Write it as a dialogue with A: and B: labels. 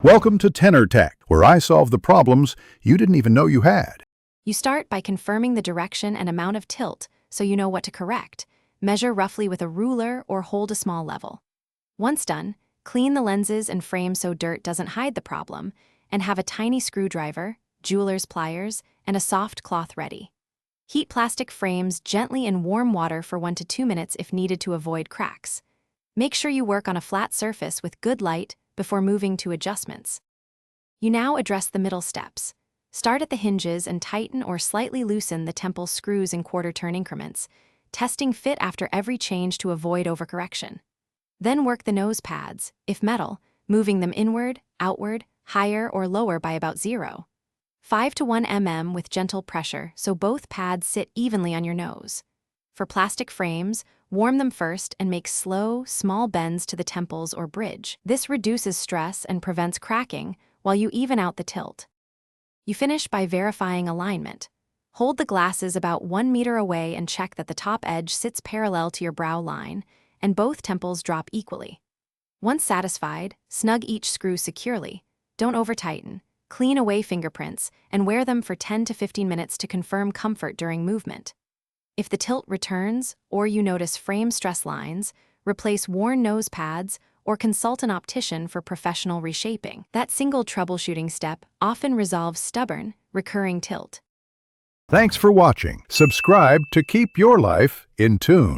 A: Welcome to Tenor Tech, where I solve the problems you didn't even know you had.
B: You start by confirming the direction and amount of tilt so you know what to correct. Measure roughly with a ruler or hold a small level. Once done, clean the lenses and frame so dirt doesn't hide the problem, and have a tiny screwdriver, jeweler's pliers, and a soft cloth ready. Heat plastic frames gently in warm water for 1 to 2 minutes if needed to avoid cracks. Make sure you work on a flat surface with good light before moving to adjustments. You now address the middle steps. Start at the hinges and tighten or slightly loosen the temple screws in quarter-turn increments, testing fit after every change to avoid overcorrection. Then work the nose pads, if metal, moving them inward, outward, higher or lower by about 0.5 to 1 mm with gentle pressure so both pads sit evenly on your nose. For plastic frames, warm them first and make slow, small bends to the temples or bridge. This reduces stress and prevents cracking while you even out the tilt. You finish by verifying alignment. Hold the glasses about 1 meter away and check that the top edge sits parallel to your brow line and both temples drop equally. Once satisfied, snug each screw securely. Don't over-tighten. Clean away fingerprints and wear them for 10 to 15 minutes to confirm comfort during movement. If the tilt returns or you notice frame stress lines, replace worn nose pads or consult an optician for professional reshaping. That single troubleshooting step often resolves stubborn, recurring tilt.
A: Thanks for watching. Subscribe to keep your life in tune.